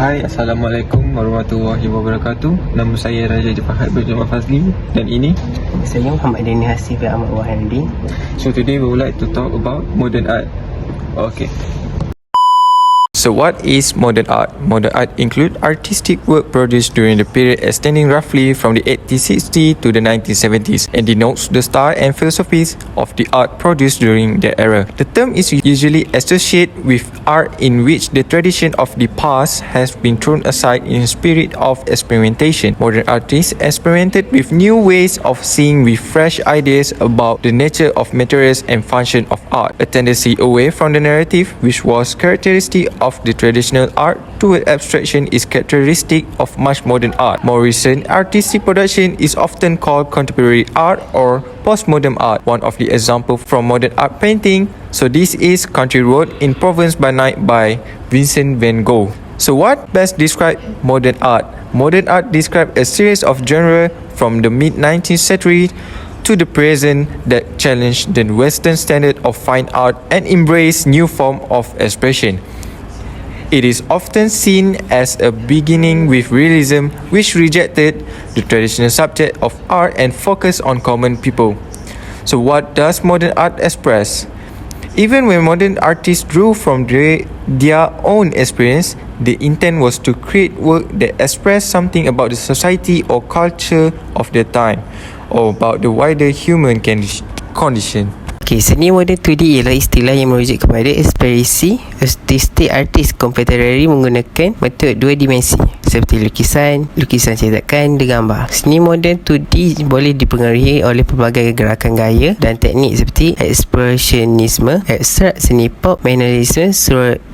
Hai, Assalamualaikum warahmatullahi wabarakatuh. Nama saya Raja Jepahat Berjamaah Fazli dan ini Saya Muhammad Dani Hasif bin Ahmad Wahyudi. So today we would like to talk about modern art. Okay. So what is modern art? Modern art include artistic work produced during the period extending roughly from the 1860s to the 1970s and denotes the style and philosophies of the art produced during that era. The term is usually associated with art in which the tradition of the past has been thrown aside in a spirit of experimentation. Modern artists experimented with new ways of seeing with fresh ideas about the nature of materials and function of art. A tendency away from the narrative which was characteristic of the traditional art toward abstraction is characteristic of much modern art. More recent artistic production is often called contemporary art or postmodern art. One of the examples from modern art painting, so this is Country Road in Provence by Night by Vincent van Gogh. So what best describes modern art? Modern art describes a series of genres from the mid-19th century to the present that challenge the Western standard of fine art and embrace new form of expression. It is often seen as a beginning with realism, which rejected the traditional subject of art and focused on common people. So what does modern art express? Even when modern artists drew from their own experience, the intent was to create work that express something about the society or culture of their time, or about the wider human condition. Seni moden 2D ialah istilah yang merujuk kepada ekspresi artistik artis contemporary menggunakan metod dua dimensi seperti lukisan cetakan dan gambar. Seni moden 2D boleh dipengaruhi oleh pelbagai gerakan gaya dan teknik seperti ekspresionisme, abstrak, seni pop, minimalisme,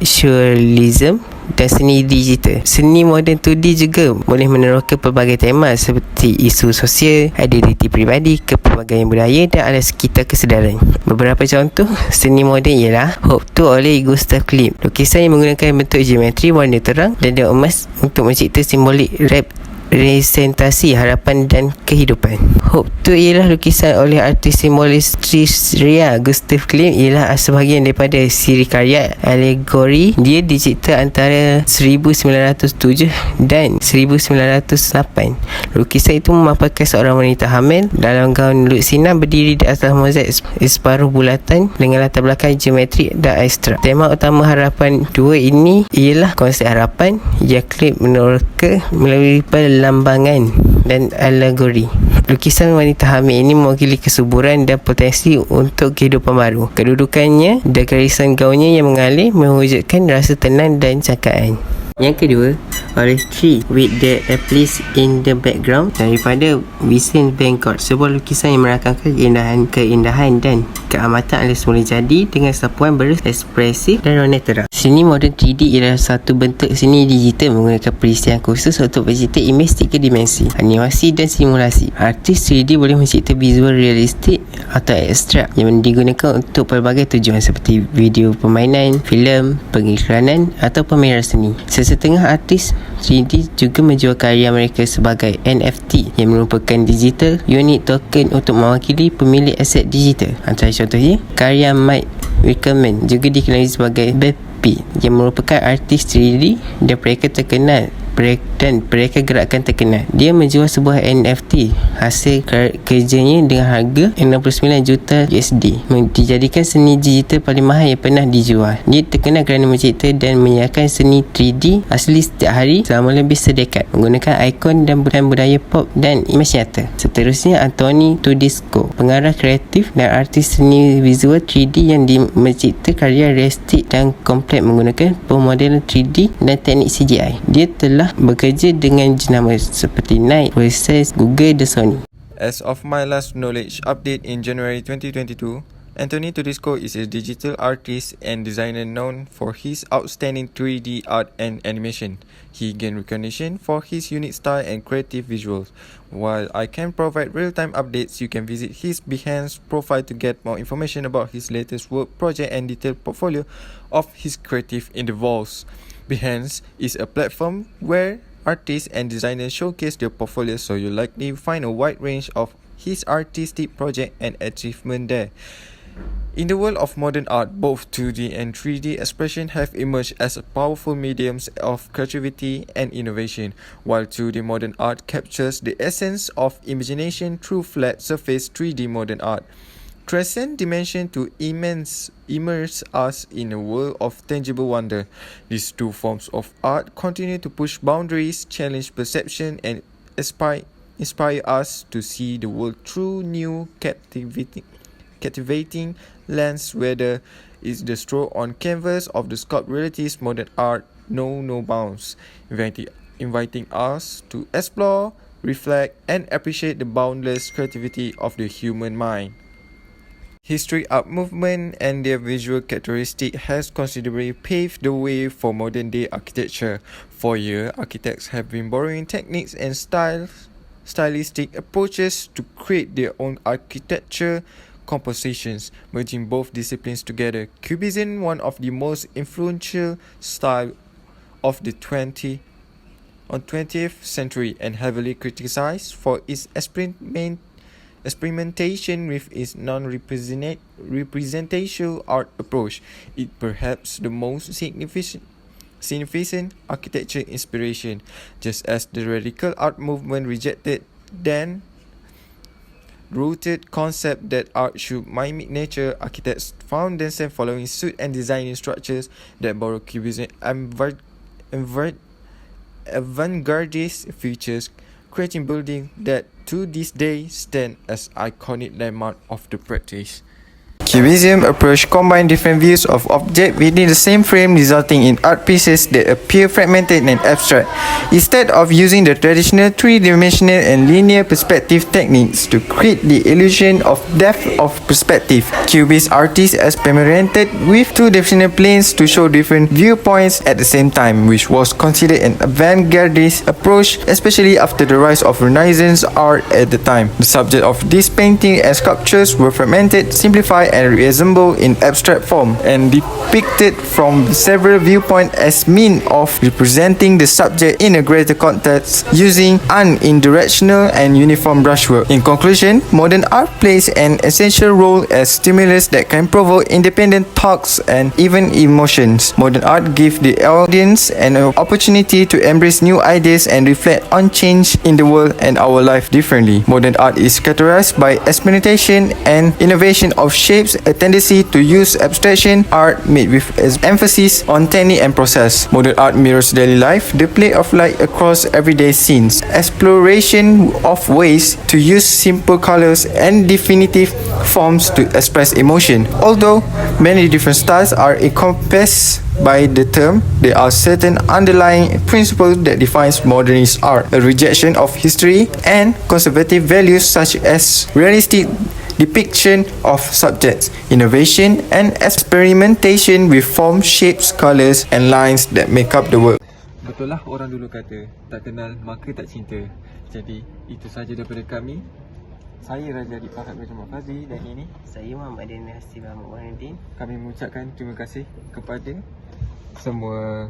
surrealism dan seni digital. Seni moden 2D juga boleh meneroka pelbagai tema seperti isu sosial, identiti peribadi, kepelbagaian budaya dan alam sekitar kesedaran. Beberapa contoh seni moden ialah Hope 2 oleh Gustav Klimt. Lukisan yang menggunakan bentuk geometri warna terang dan emas untuk mencipta simbolik representasi harapan dan kehidupan. Hope 2 ialah lukisan oleh artis simbolis Trisria Gustav Klimt ialah sebahagian daripada siri karya alegori. Dia dicipta antara 1907 dan 1908. Lukisan itu memaparkan seorang wanita hamil dalam gaun luksina berdiri di atas mozaik separuh bulatan dengan latar belakang geometri dan abstrak. Tema utama harapan 2 ini ialah konsep harapan yang Klimt meneroka melalui lambangan dan alegori. Lukisan wanita hamil ini mewakili kesuburan dan potensi untuk kehidupan baru. Kedudukannya dan garisan gaunnya yang mengalir mewujudkan rasa tenang dan cangkaan. Yang kedua, oleh Tree with the Apples in the Background daripada Vincent van Gogh. Sebuah lukisan yang merakamkan keindahan dan keamatan alam semula jadi dengan sapuan berekspresif dan warna terang. Seni moden 3D ialah satu bentuk seni digital menggunakan peristian khusus untuk mencipta imej tiga dimensi, animasi dan simulasi. Artis 3D boleh mencipta visual realistik atau abstrak yang digunakan untuk pelbagai tujuan seperti video permainan, filem, pengikranan atau pameran seni. Setengah artis 3D juga menjual karya mereka sebagai NFT yang merupakan digital unit token untuk mewakili pemilik aset digital. Antara contohnya, karya Mike Wickerman juga dikenali sebagai Beppy yang merupakan artis 3D dan mereka terkenal dan mereka gerakan terkenal. Dia menjual sebuah NFT hasil kerjanya dengan harga 69 juta USD. Dijadikan seni digital paling mahal yang pernah dijual. Dia terkenal kerana mencipta dan menyiarkan seni 3D asli setiap hari selama lebih sedekad menggunakan ikon dan budaya pop dan imej nyata. Seterusnya, Anthony Tedesco, pengarah kreatif dan artis seni visual 3D yang mencipta karya realistik dan kompleks menggunakan pemodelan 3D dan teknik CGI. Dia telah bekerja dengan jenama seperti Nike, Versace, Google dan Sony. As of my last knowledge update in January 2022, Anthony Tedesco is a digital artist and designer known for his outstanding 3D art and animation. He gained recognition for his unique style and creative visuals. While I can provide real-time updates, you can visit his Behance profile to get more information about his latest work project and detailed portfolio of his creative endeavors. Behance is a platform where artists and designers showcase their portfolio, so you'll likely find a wide range of his artistic project and achievement there. In the world of modern art, both 2D and 3D expression have emerged as powerful mediums of creativity and innovation, while 2D modern art captures the essence of imagination through flat surface 3D modern art transcend dimension to immerse us in a world of tangible wonder. These two forms of art continue to push boundaries, challenge perception, and inspire us to see the world through new captivating lens. Whether it's the stroke on canvas of the sculpt realities, modern art know no bounds, inviting us to explore, reflect, and appreciate the boundless creativity of the human mind. History art movement and their visual characteristic has considerably paved the way for modern day architecture. For years, architects have been borrowing techniques and stylistic approaches to create their own architecture compositions, merging both disciplines together. Cubism, one of the most influential style of the 20th century and heavily criticized for its experimentation with its non-representational art approach, is perhaps the most significant architecture inspiration. Just as the radical art movement rejected then rooted concept that art should mimic nature, architects found themselves following suit and designing structures that borrow Cubism avant-gardist features, creating buildings that to this day stand as iconic landmark of the practice. Cubism approach combine different views of objects within the same frame, resulting in art pieces that appear fragmented and abstract. Instead of using the traditional three-dimensional and linear perspective techniques to create the illusion of depth of perspective, Cubist artists experimented with two-dimensional planes to show different viewpoints at the same time, which was considered an avant-gardist approach, especially after the rise of Renaissance art at the time. The subject of these paintings and sculptures were fragmented, simplified, and reassembled in abstract form and depicted from several viewpoints as means of representing the subject in a greater context using unidirectional and uniform brushwork. In conclusion, modern art plays an essential role as stimulus that can provoke independent thoughts and even emotions. Modern art gives the audience an opportunity to embrace new ideas and reflect on change in the world and our life differently. Modern art is characterized by experimentation and innovation of shapes, a tendency to use abstraction art made with emphasis on technique and process. Modern art mirrors daily life, the play of light across everyday scenes, exploration of ways to use simple colors and definitive forms to express emotion. Although many different styles are encompassed by the term, there are certain underlying principles that defines modernist art: a rejection of history and conservative values such as realistic depiction of subjects, innovation and experimentation with form, shapes, colors and lines that make up the work. Betul lah orang dulu kata, tak kenal maka tak cinta. Jadi itu saja daripada kami. Saya Raja Adik Fahad bin Muhammad Fazli dan ini Saya Muhammad Adin Hasib Muhammad Wahyuddin. kami mengucapkan terima kasih kepada semua